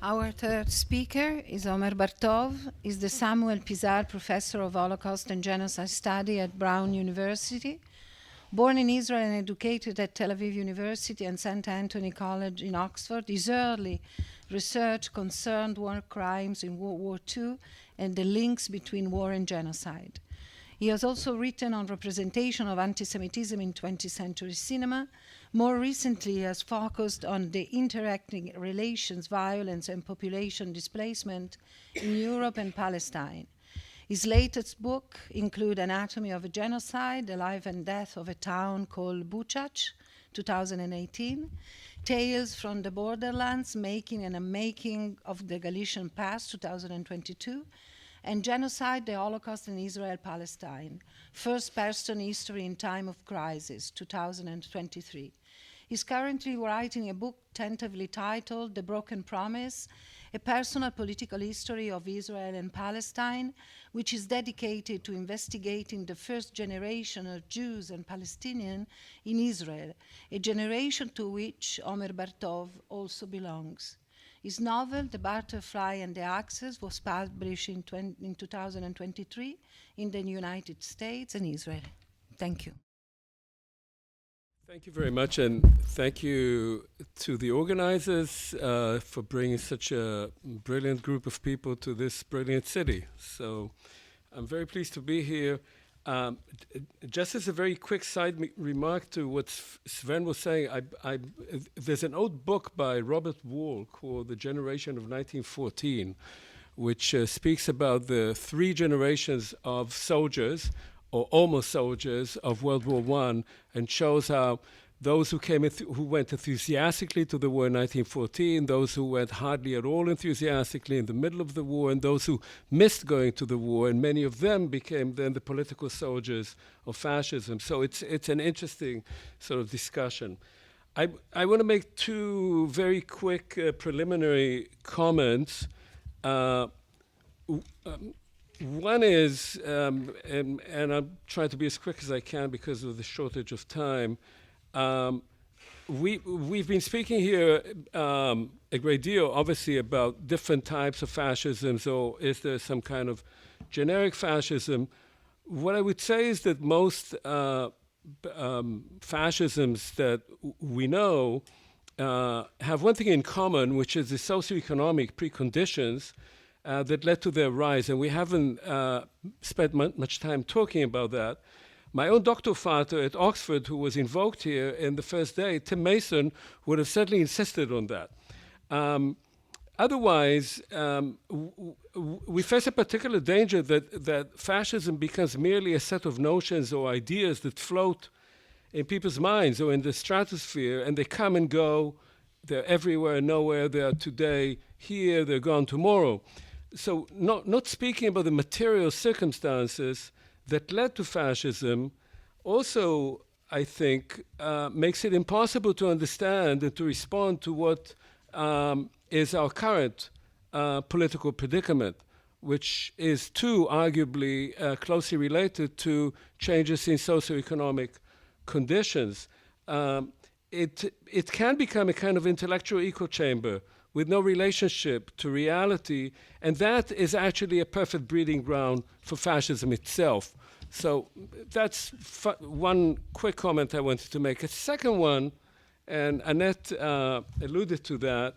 Our third speaker is Omer Bartov. He's the Samuel Pizar Professor of Holocaust and Genocide Study at Brown University. Born in Israel and educated at Tel Aviv University and St. Anthony College in Oxford, his early research concerned war crimes in World War II and the links between war and genocide. He has also written on representation of anti-Semitism in 20th century cinema. More recently, he has focused on the interacting relations, violence, and population displacement in Europe and Palestine. His latest book include Anatomy of a Genocide, The Life and Death of a Town Called Buchach, 2018, Tales from the Borderlands, Making and Unmaking of the Galician Past, 2022, and Genocide, the Holocaust in Israel-Palestine, First Person History in Time of Crisis, 2023. He's currently writing a book tentatively titled The Broken Promise, a personal political history of Israel and Palestine, which is dedicated to investigating the first generation of Jews and Palestinians in Israel, a generation to which Omer Bartov also belongs. His novel, The Butterfly and the Axis, was published in 2023 in the United States and Israel. Thank you. Thank you very much, and thank you to the organizers for bringing such a brilliant group of people to this brilliant city. So I'm very pleased to be here. Just as a very quick side remark to what Sven was saying, there's an old book by Robert Wall called The Generation of 1914, which speaks about the three generations of soldiers, or almost soldiers, of World War I, and shows how those who who went enthusiastically to the war in 1914, those who went hardly at all enthusiastically in the middle of the war, and those who missed going to the war, and many of them became then the political soldiers of fascism. So it's an interesting sort of discussion. I want to make two very quick preliminary comments. One is, and I'll try to be as quick as I can because of the shortage of time. We've been speaking here a great deal, obviously, about different types of fascism. So is there some kind of generic fascism? What I would say is that most fascisms that we know have one thing in common, which is the socioeconomic preconditions that led to their rise, and we haven't spent much time talking about that. My own doctor father at Oxford, who was invoked here in the first day, Tim Mason, would have certainly insisted on that. Otherwise, we face a particular danger that fascism becomes merely a set of notions or ideas that float in people's minds or in the stratosphere, and they come and go. They're everywhere, nowhere. They are today here, they're gone tomorrow. So not speaking about the material circumstances that led to fascism also, I think, makes it impossible to understand and to respond to what is our current political predicament, which is too arguably closely related to changes in socioeconomic conditions. It can become a kind of intellectual echo chamber with no relationship to reality, and that is actually a perfect breeding ground for fascism itself. So that's one quick comment I wanted to make. A second one, and Annette alluded to that,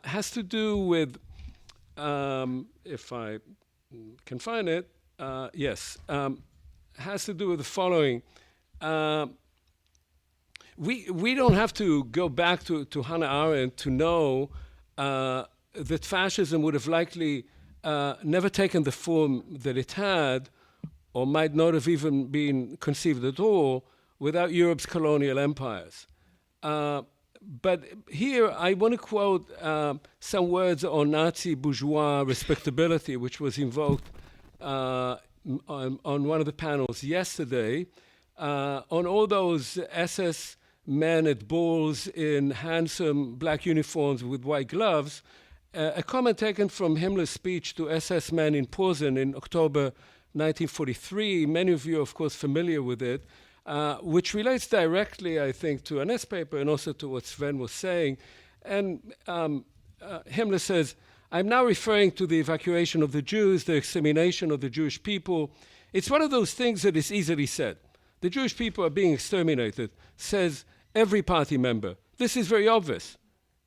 has to do with, if I can find it, yes, has to do with the following. We don't have to go back to Hannah Arendt to know that fascism would have likely never taken the form that it had, or might not have even been conceived at all, without Europe's colonial empires. But here I want to quote some words on Nazi bourgeois respectability, which was invoked on one of the panels yesterday, on all those SS men at balls in handsome black uniforms with white gloves, a comment taken from Himmler's speech to SS men in Posen in October 1943. Many of you are, of course, familiar with it, which relates directly, I think, to Annette's paper and also to what Sven was saying. And Himmler says, I'm now referring to the evacuation of the Jews, the extermination of the Jewish people. It's one of those things that is easily said. The Jewish people are being exterminated, says every party member. This is very obvious.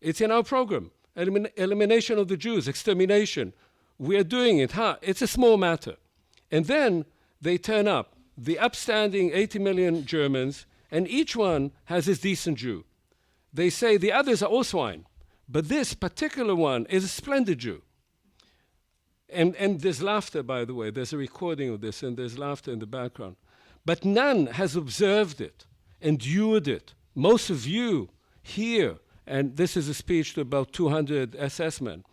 It's in our program. Elimination of the Jews, extermination. We are doing it. It's a small matter. And then they turn up, the upstanding 80 million Germans, and each one has his decent Jew. They say the others are all swine, but this particular one is a splendid Jew. And there's laughter, by the way. There's a recording of this, and there's laughter in the background. But none has observed it, endured it. Most of you here, and this is a speech to about 200 SS men,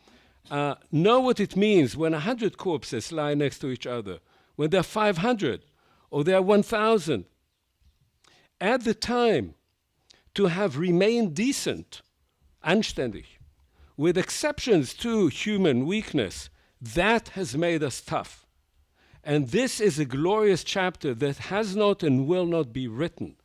know what it means when 100 corpses lie next to each other, when there are 500 or there are 1,000. At the time, to have remained decent, anständig, with exceptions to human weakness, that has made us tough. And this is a glorious chapter that has not and will not be written,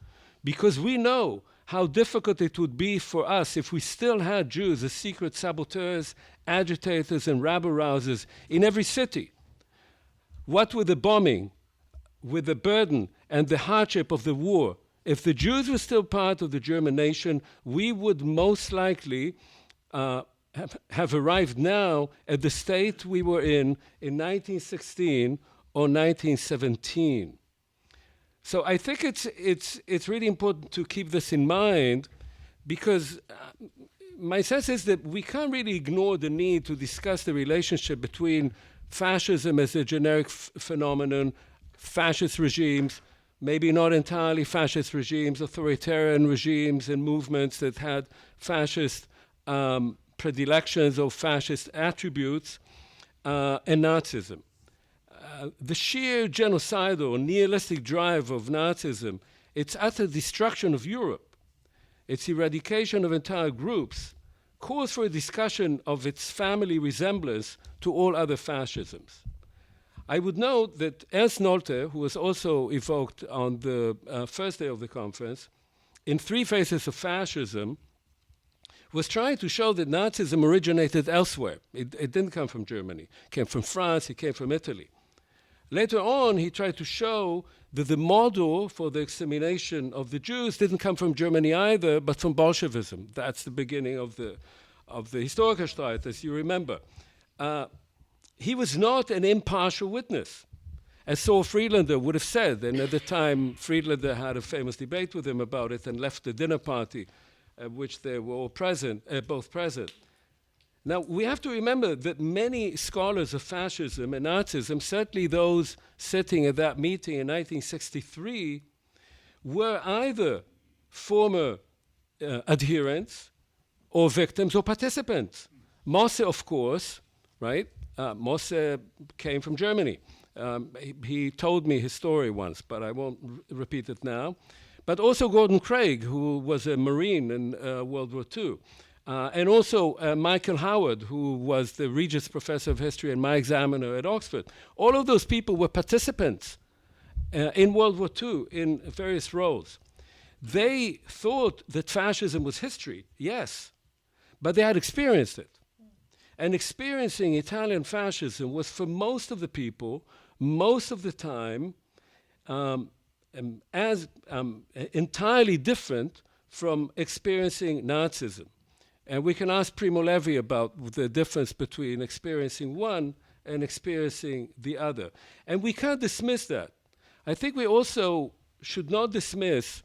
because we know how difficult it would be for us if we still had Jews as secret saboteurs, agitators, and rabble-rousers in every city. What with the bombing, with the burden and the hardship of the war, if the Jews were still part of the German nation, we would most likely have arrived now at the state we were in 1916 or 1917. So I think it's really important to keep this in mind, because my sense is that we can't really ignore the need to discuss the relationship between fascism as a generic phenomenon, fascist regimes, maybe not entirely fascist regimes, authoritarian regimes and movements that had fascist predilections or fascist attributes, and Nazism. The sheer genocidal, nihilistic drive of Nazism, its utter destruction of Europe, its eradication of entire groups, calls for a discussion of its family resemblance to all other fascisms. I would note that Ernst Nolte, who was also evoked on the first day of the conference, in Three Faces of Fascism, was trying to show that Nazism originated elsewhere. It didn't come from Germany. It came from France, it came from Italy. Later on, he tried to show that the model for the extermination of the Jews didn't come from Germany either, but from Bolshevism. That's the beginning of the Historikerstreit, as you remember. He was not an impartial witness, as Saul Friedlander would have said. And at the time, Friedlander had a famous debate with him about it and left the dinner party at which they were all both present. Now, we have to remember that many scholars of fascism and Nazism, certainly those sitting at that meeting in 1963, were either former adherents or victims or participants. Mosse, of course, right? Mosse came from Germany. He told me his story once, but I won't repeat it now. But also Gordon Craig, who was a Marine in World War II. And also Michael Howard, who was the Regis Professor of History and my examiner at Oxford. All of those people were participants in World War II in various roles. They thought that fascism was history, yes, but they had experienced it. And experiencing Italian fascism was, for most of the people, most of the time, entirely different from experiencing Nazism. And we can ask Primo Levi about the difference between experiencing one and experiencing the other. And we can't dismiss that. I think we also should not dismiss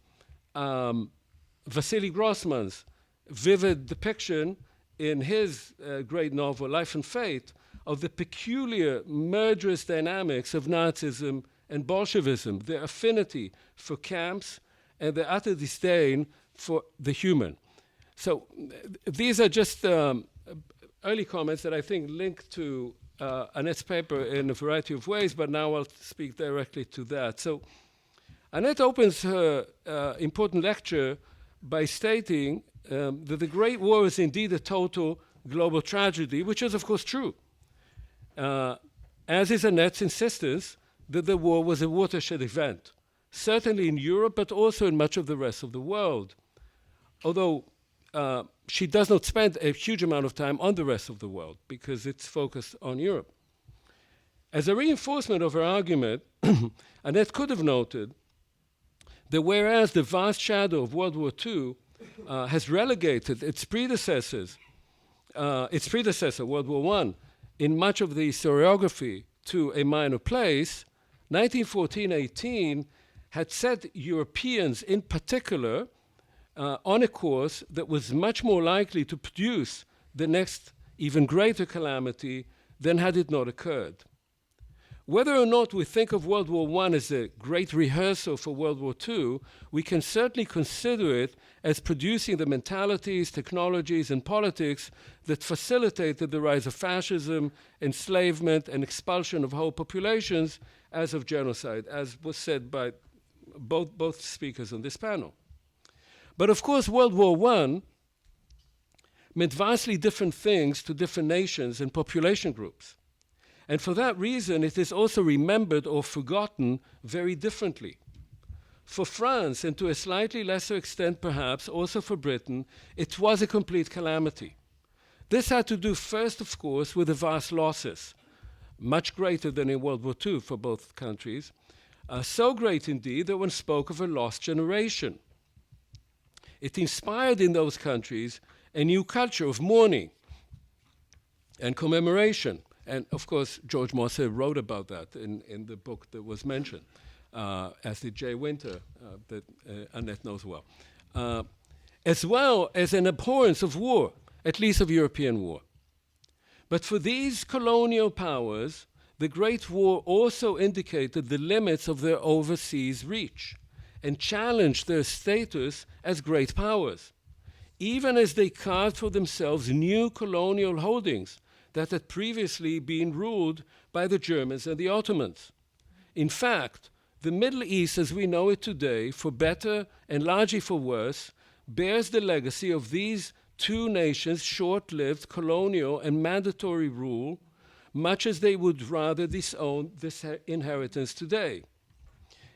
Wassily Grossman's vivid depiction in his great novel, Life and Fate, of the peculiar murderous dynamics of Nazism and Bolshevism, their affinity for camps and their utter disdain for the human. So these are just early comments that I think link to Annette's paper in a variety of ways, but now I'll speak directly to that. So Annette opens her important lecture by stating that the Great War is indeed a total global tragedy, which is of course true, as is Annette's insistence that the war was a watershed event, certainly in Europe, but also in much of the rest of the world. Although she does not spend a huge amount of time on the rest of the world because it's focused on Europe. As a reinforcement of her argument, Annette could have noted that whereas the vast shadow of World War II has relegated its predecessor, World War I, in much of the historiography to a minor place, 1914-18 had set Europeans in particular on a course that was much more likely to produce the next even greater calamity than had it not occurred. Whether or not we think of World War I as a great rehearsal for World War II, we can certainly consider it as producing the mentalities, technologies, and politics that facilitated the rise of fascism, enslavement, and expulsion of whole populations as of genocide, as was said by both speakers on this panel. But of course, World War I meant vastly different things to different nations and population groups. And for that reason, it is also remembered or forgotten very differently. For France, and to a slightly lesser extent perhaps also for Britain, it was a complete calamity. This had to do first, of course, with the vast losses, much greater than in World War II for both countries, so great indeed that one spoke of a lost generation. It inspired in those countries a new culture of mourning and commemoration. And of course, George Mosse wrote about that in the book that was mentioned, as did Jay Winter, that Annette knows well. As well as an abhorrence of war, at least of European war. But for these colonial powers, the Great War also indicated the limits of their overseas reach and challenged their status as great powers, even as they carved for themselves new colonial holdings that had previously been ruled by the Germans and the Ottomans. In fact, the Middle East as we know it today, for better and largely for worse, bears the legacy of these two nations' short-lived colonial and mandatory rule, much as they would rather disown this inheritance today.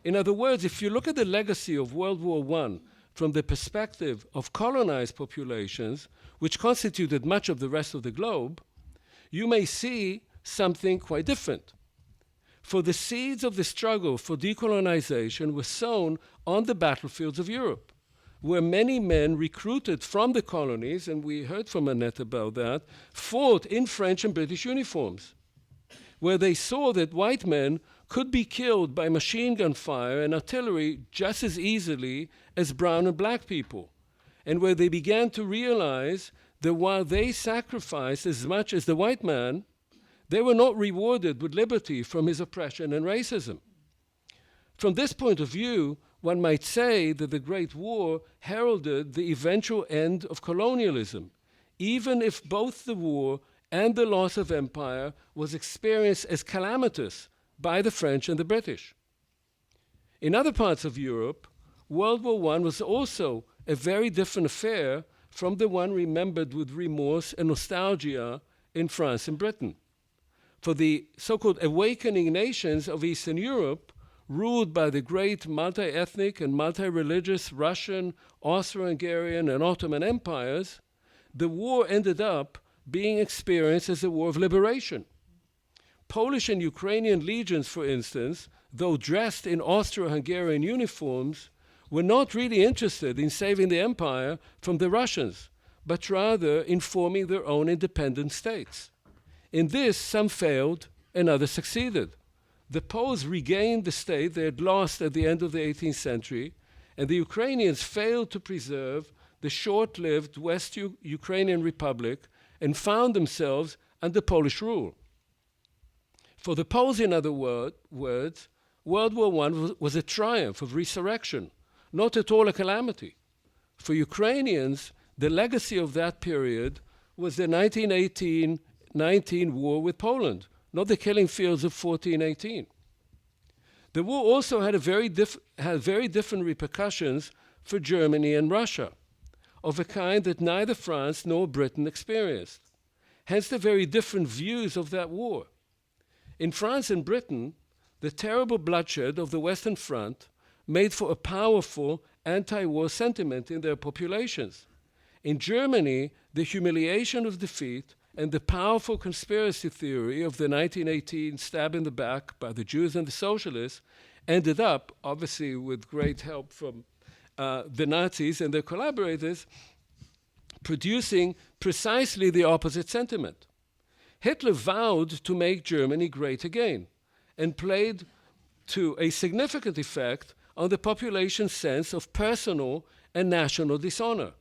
In other words, if you look at the legacy of World War I from the perspective of colonized populations, which constituted much of the rest of the globe, you may see something quite different. For the seeds of the struggle for decolonization were sown on the battlefields of Europe, where many men recruited from the colonies, and we heard from Annette about that, fought in French and British uniforms, where they saw that white men could be killed by machine gun fire and artillery just as easily as brown and black people, and where they began to realize that while they sacrificed as much as the white man, they were not rewarded with liberty from his oppression and racism. From this point of view, one might say that the Great War heralded the eventual end of colonialism, even if both the war and the loss of empire was experienced as calamitous by the French and the British. In other parts of Europe, World War I was also a very different affair from the one remembered with remorse and nostalgia in France and Britain. For the so-called awakening nations of Eastern Europe, ruled by the great multi-ethnic and multi-religious Russian, Austro-Hungarian, and Ottoman empires, the war ended up being experienced as a war of liberation. Polish and Ukrainian legions, for instance, though dressed in Austro-Hungarian uniforms, were not really interested in saving the empire from the Russians, but rather in forming their own independent states. In this, some failed and others succeeded. The Poles regained the state they had lost at the end of the 18th century, and the Ukrainians failed to preserve the short-lived West Ukrainian Republic and found themselves under Polish rule. For the Poles, in other words, World War I was a triumph of resurrection, not at all a calamity. For Ukrainians, the legacy of that period was the 1918-19 war with Poland, not the killing fields of 1418. The war also had very different repercussions for Germany and Russia, of a kind that neither France nor Britain experienced. Hence the very different views of that war. In France and Britain, the terrible bloodshed of the Western Front made for a powerful anti-war sentiment in their populations, In Germany, the humiliation of defeat and the powerful conspiracy theory of the 1918 stab in the back by the Jews and the socialists ended up, obviously with great help from the Nazis and their collaborators, producing precisely the opposite sentiment. Hitler vowed to make Germany great again and played to a significant effect on the population's sense of personal and national dishonor.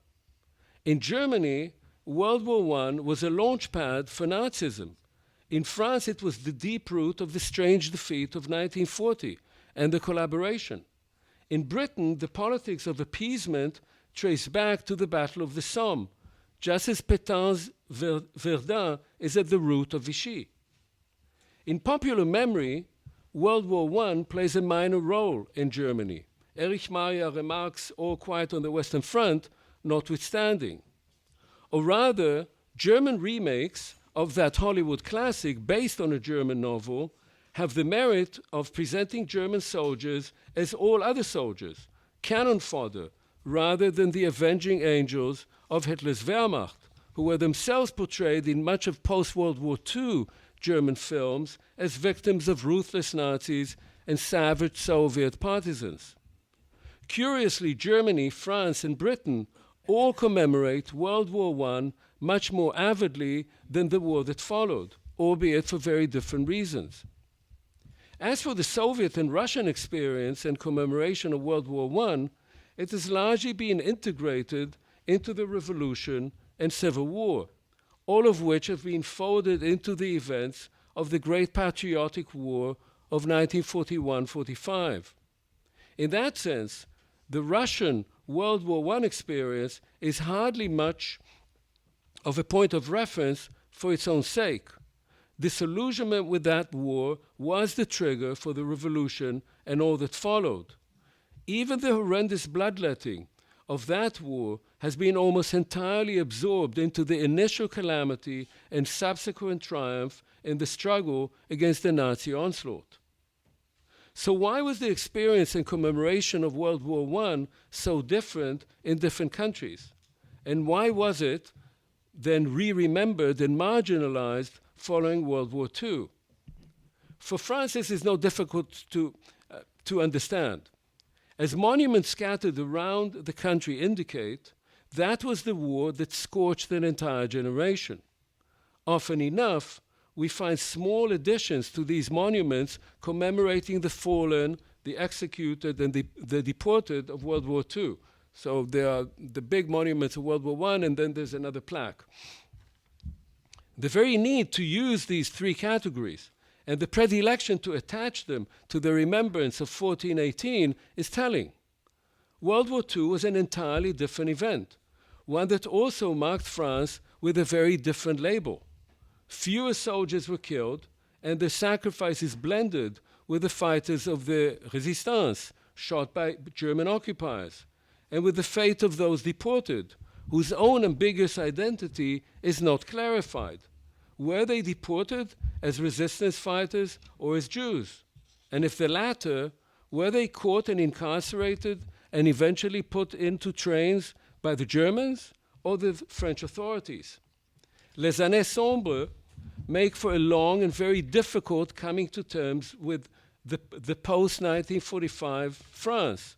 In Germany, World War I was a launchpad for Nazism. In France, it was the deep root of the strange defeat of 1940 and the collaboration. In Britain, the politics of appeasement trace back to the Battle of the Somme, just as Pétain's Verdun is at the root of Vichy. In popular memory, World War I plays a minor role in Germany. Erich Mayer remarks, "All quiet on the Western Front," notwithstanding. Or rather, German remakes of that Hollywood classic based on a German novel have the merit of presenting German soldiers as all other soldiers, cannon fodder, rather than the avenging angels of Hitler's Wehrmacht, who were themselves portrayed in much of post-World War II German films as victims of ruthless Nazis and savage Soviet partisans. Curiously, Germany, France, and Britain all commemorate World War I much more avidly than the war that followed, albeit for very different reasons. As for the Soviet and Russian experience and commemoration of World War I, it has largely been integrated into the Revolution and Civil War, all of which have been folded into the events of the Great Patriotic War of 1941-45. In that sense, the Russian World War I experience is hardly much of a point of reference for its own sake. Disillusionment with that war was the trigger for the revolution and all that followed. Even the horrendous bloodletting of that war has been almost entirely absorbed into the initial calamity and subsequent triumph in the struggle against the Nazi onslaught. So why was the experience and commemoration of World War I so different in different countries? And why was it then re-remembered and marginalized following World War II? For France, this is no difficult to understand. As monuments scattered around the country indicate, that was the war that scorched an entire generation. Often enough, we find small additions to these monuments commemorating the fallen, the executed, and the deported of World War II. So there are the big monuments of World War I, and then there's another plaque. The very need to use these three categories and the predilection to attach them to the remembrance of 1418 is telling. World War II was an entirely different event, one that also marked France with a very different label. Fewer soldiers were killed, and their sacrifices blended with the fighters of the Resistance, shot by German occupiers, and with the fate of those deported, whose own ambiguous identity is not clarified. Were they deported as resistance fighters or as Jews? And if the latter, were they caught and incarcerated and eventually put into trains by the Germans or the French authorities? Les années sombres make for a long and very difficult coming to terms with the post-1945 France,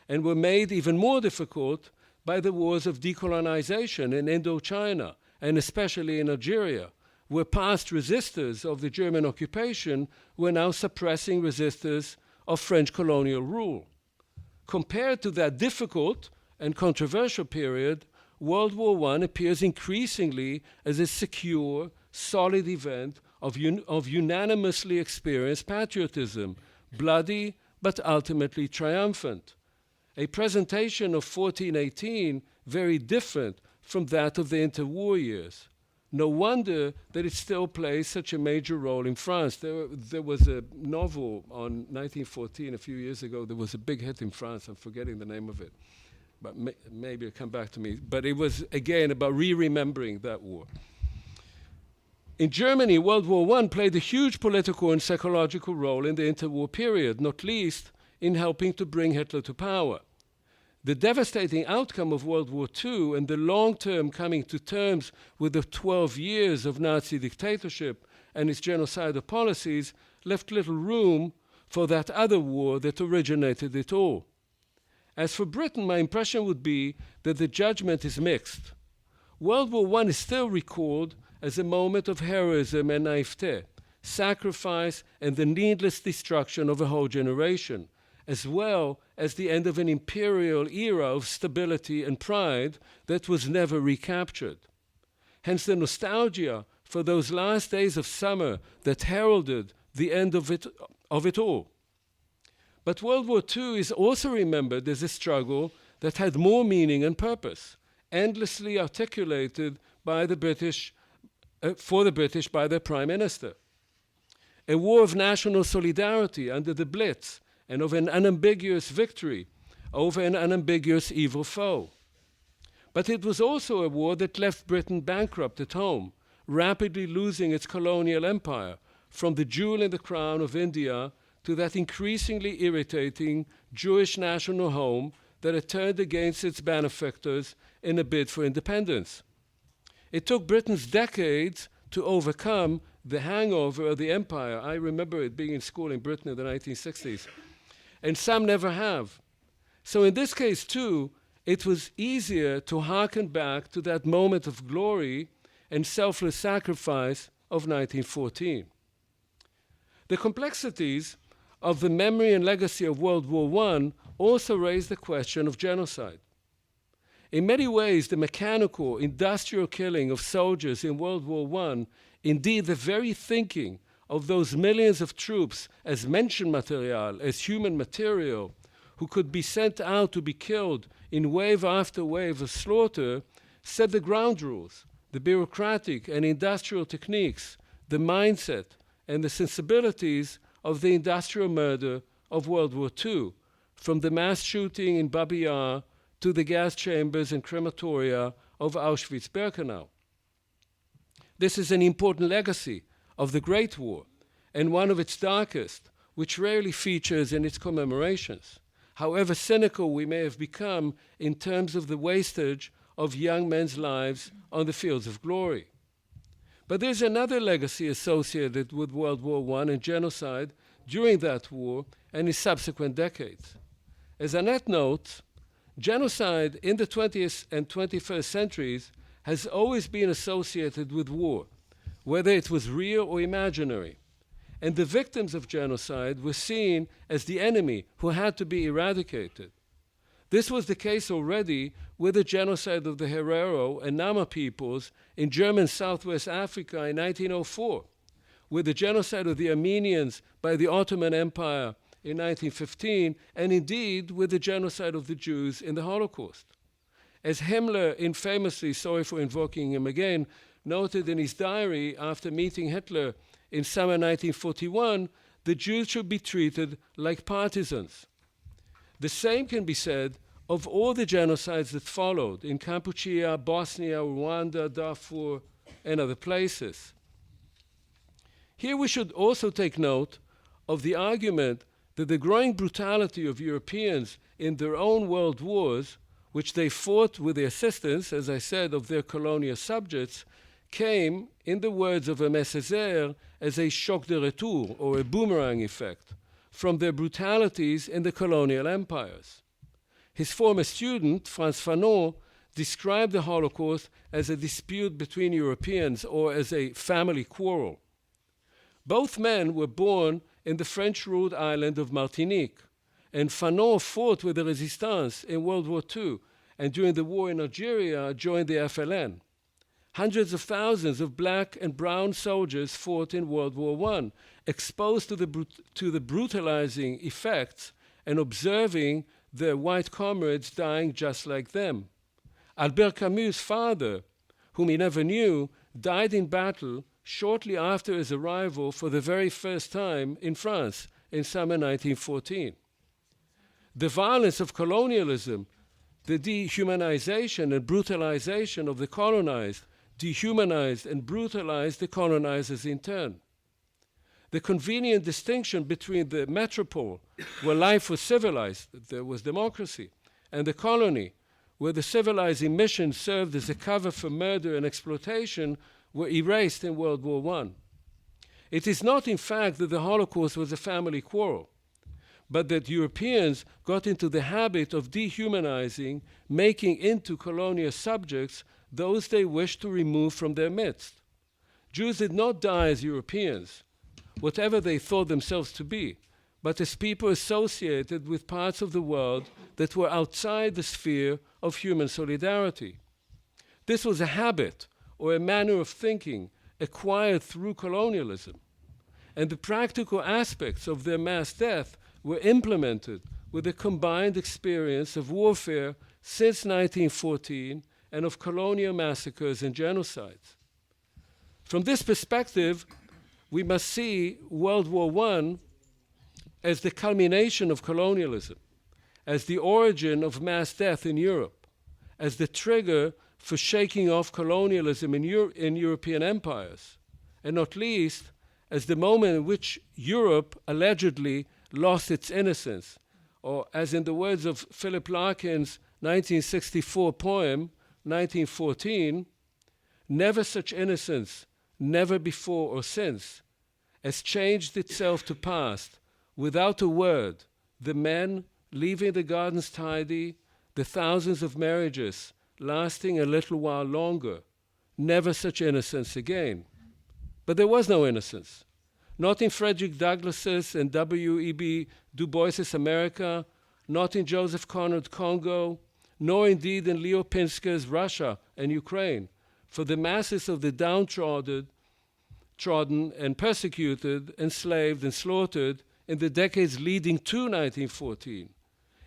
and were made even more difficult by the wars of decolonization in Indochina, and especially in Algeria, where past resistors of the German occupation were now suppressing resistors of French colonial rule. Compared to that difficult and controversial period, World War I appears increasingly as a secure, solid event of unanimously experienced patriotism, bloody but ultimately triumphant. A presentation of 1418 very different from that of the interwar years. No wonder that it still plays such a major role in France. There was a novel on 1914 a few years ago. There was a big hit in France. I'm forgetting the name of it. But maybe it'll come back to me. But it was, again, about re-remembering that war. In Germany, World War I played a huge political and psychological role in the interwar period, not least in helping to bring Hitler to power. The devastating outcome of World War II and the long-term coming to terms with the 12 years of Nazi dictatorship and its genocidal policies left little room for that other war that originated it all. As for Britain, my impression would be that the judgment is mixed. World War I is still recalled as a moment of heroism and naivete, sacrifice, and the needless destruction of a whole generation, as well as the end of an imperial era of stability and pride that was never recaptured. Hence the nostalgia for those last days of summer that heralded the end of it all. But World War II is also remembered as a struggle that had more meaning and purpose, endlessly articulated by the British, for the British by their Prime Minister. A war of national solidarity under the Blitz, and of an unambiguous victory over an unambiguous evil foe. But it was also a war that left Britain bankrupt at home, rapidly losing its colonial empire, from the jewel in the crown of India to that increasingly irritating Jewish national home that had turned against its benefactors in a bid for independence. It took Britons decades to overcome the hangover of the empire. I remember it being in school in Britain in the 1960s. And some never have. So in this case, too, it was easier to hearken back to that moment of glory and selfless sacrifice of 1914. The complexities of the memory and legacy of World War I also raise the question of genocide. In many ways, the mechanical, industrial killing of soldiers in World War I, indeed the very thinking of those millions of troops as Menschenmaterial, as human material, who could be sent out to be killed in wave after wave of slaughter, set the ground rules, the bureaucratic and industrial techniques, the mindset, and the sensibilities of the industrial murder of World War II, from the mass shooting in Babi Yar to the gas chambers and crematoria of Auschwitz-Birkenau. This is an important legacy of the Great War, and one of its darkest, which rarely features in its commemorations, however cynical we may have become in terms of the wastage of young men's lives on the fields of glory. But there's another legacy associated with World War I and genocide during that war and in subsequent decades. As Annette notes, genocide in the 20th and 21st centuries has always been associated with war, whether it was real or imaginary. And the victims of genocide were seen as the enemy who had to be eradicated. This was the case already with the genocide of the Herero and Nama peoples in German Southwest Africa in 1904, with the genocide of the Armenians by the Ottoman Empire in 1915, and indeed with the genocide of the Jews in the Holocaust. As Himmler infamously, sorry for invoking him again, noted in his diary after meeting Hitler in summer 1941, the Jews should be treated like partisans. The same can be said of all the genocides that followed in Kampuchea, Bosnia, Rwanda, Darfur, and other places. Here we should also take note of the argument that the growing brutality of Europeans in their own world wars, which they fought with the assistance, as I said, of their colonial subjects, came, in the words of Aimé Césaire, as a choc de retour, or a boomerang effect, from their brutalities in the colonial empires. His former student, Frantz Fanon, described the Holocaust as a dispute between Europeans or as a family quarrel. Both men were born in the French-ruled island of Martinique, and Fanon fought with the Resistance in World War II, and during the war in Algeria joined the FLN. Hundreds of thousands of black and brown soldiers fought in World War I, exposed to the brutalizing effects and observing their white comrades dying just like them. Albert Camus' father, whom he never knew, died in battle shortly after his arrival for the very first time in France in summer 1914. The violence of colonialism, the dehumanization and brutalization of the colonized, dehumanized and brutalized the colonizers in turn. The convenient distinction between the metropole, where life was civilized, there was democracy, and the colony, where the civilizing mission served as a cover for murder and exploitation, were erased in World War I. It is not, in fact, that the Holocaust was a family quarrel, but that Europeans got into the habit of dehumanizing, making into colonial subjects those they wished to remove from their midst. Jews did not die as Europeans, whatever they thought themselves to be, but as people associated with parts of the world that were outside the sphere of human solidarity. This was a habit or a manner of thinking acquired through colonialism, and the practical aspects of their mass death were implemented with a combined experience of warfare since 1914 and of colonial massacres and genocides. From this perspective, we must see World War I as the culmination of colonialism, as the origin of mass death in Europe, as the trigger for shaking off colonialism in European empires, and not least, as the moment in which Europe allegedly lost its innocence, or as in the words of Philip Larkin's 1964 poem, 1914, never such innocence, never before or since, has changed itself to past, without a word, the men leaving the gardens tidy, the thousands of marriages lasting a little while longer, never such innocence again. But there was no innocence. Not in Frederick Douglass's and W.E.B. Du Bois's America, not in Joseph Conrad's Congo, nor indeed in Leo Pinska's Russia and Ukraine, for the masses of the downtrodden and persecuted, enslaved and slaughtered in the decades leading to 1914.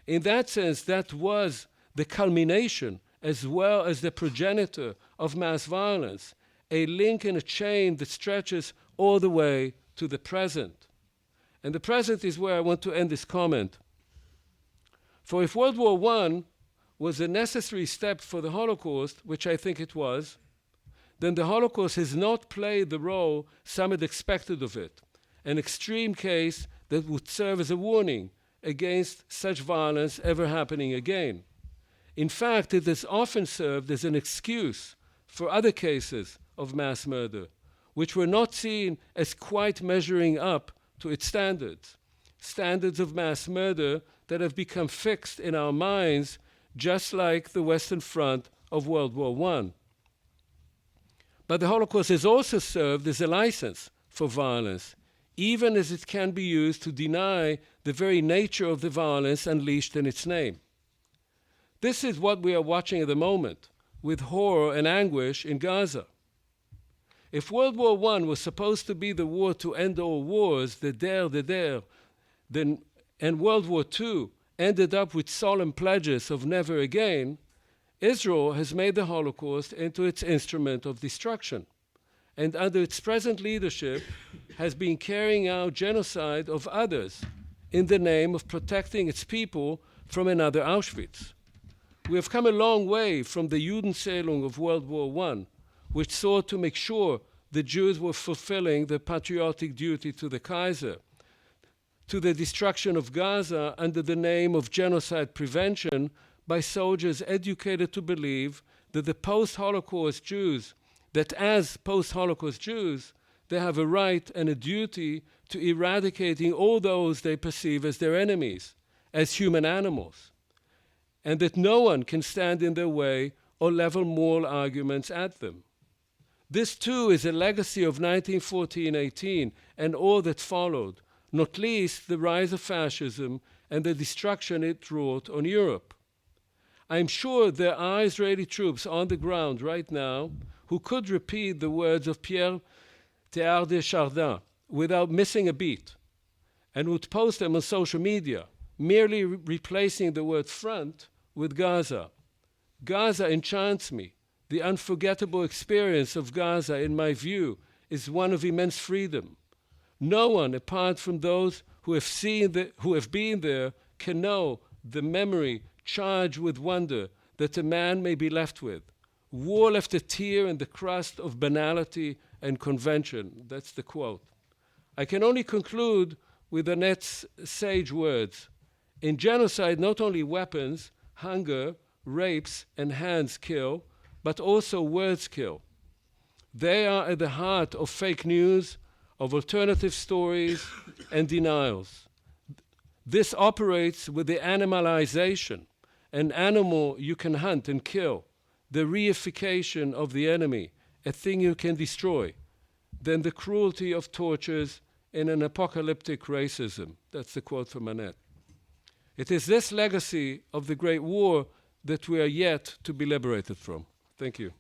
In that sense, that was the culmination as well as the progenitor of mass violence, a link in a chain that stretches all the way to the present. And the present is where I want to end this comment. For if World War I was a necessary step for the Holocaust, which I think it was, then the Holocaust has not played the role some had expected of it, an extreme case that would serve as a warning against such violence ever happening again. In fact, it has often served as an excuse for other cases of mass murder, which were not seen as quite measuring up to its standards of mass murder that have become fixed in our minds, just like the Western Front of World War I. But the Holocaust has also served as a license for violence, even as it can be used to deny the very nature of the violence unleashed in its name. This is what we are watching at the moment, with horror and anguish in Gaza. If World War I was supposed to be the war to end all wars, then and World War II ended up with solemn pledges of never again, Israel has made the Holocaust into its instrument of destruction, and under its present leadership has been carrying out genocide of others in the name of protecting its people from another Auschwitz. We have come a long way from the Judenseelung of World War I, which sought to make sure the Jews were fulfilling their patriotic duty to the Kaiser, to the destruction of Gaza under the name of genocide prevention by soldiers educated to believe that as post-Holocaust Jews, they have a right and a duty to eradicating all those they perceive as their enemies, as human animals, and that no one can stand in their way or level moral arguments at them. This too is a legacy of 1914-18 and all that followed, not least the rise of fascism and the destruction it wrought on Europe. I'm sure there are Israeli troops on the ground right now who could repeat the words of Pierre Teilhard de Chardin without missing a beat, and would post them on social media, merely replacing the word front with Gaza. Gaza enchants me. The unforgettable experience of Gaza, in my view, is one of immense freedom. No one, apart from those who have been there, can know the memory charged with wonder that a man may be left with. War left a tear in the crust of banality and convention. That's the quote. I can only conclude with Annette's sage words. In genocide, not only weapons, hunger, rapes, and hands kill, but also words kill. They are at the heart of fake news, of alternative stories, and denials. This operates with the animalization, an animal you can hunt and kill, the reification of the enemy, a thing you can destroy, then the cruelty of tortures in an apocalyptic racism. That's the quote from Annette. It is this legacy of the Great War that we are yet to be liberated from. Thank you.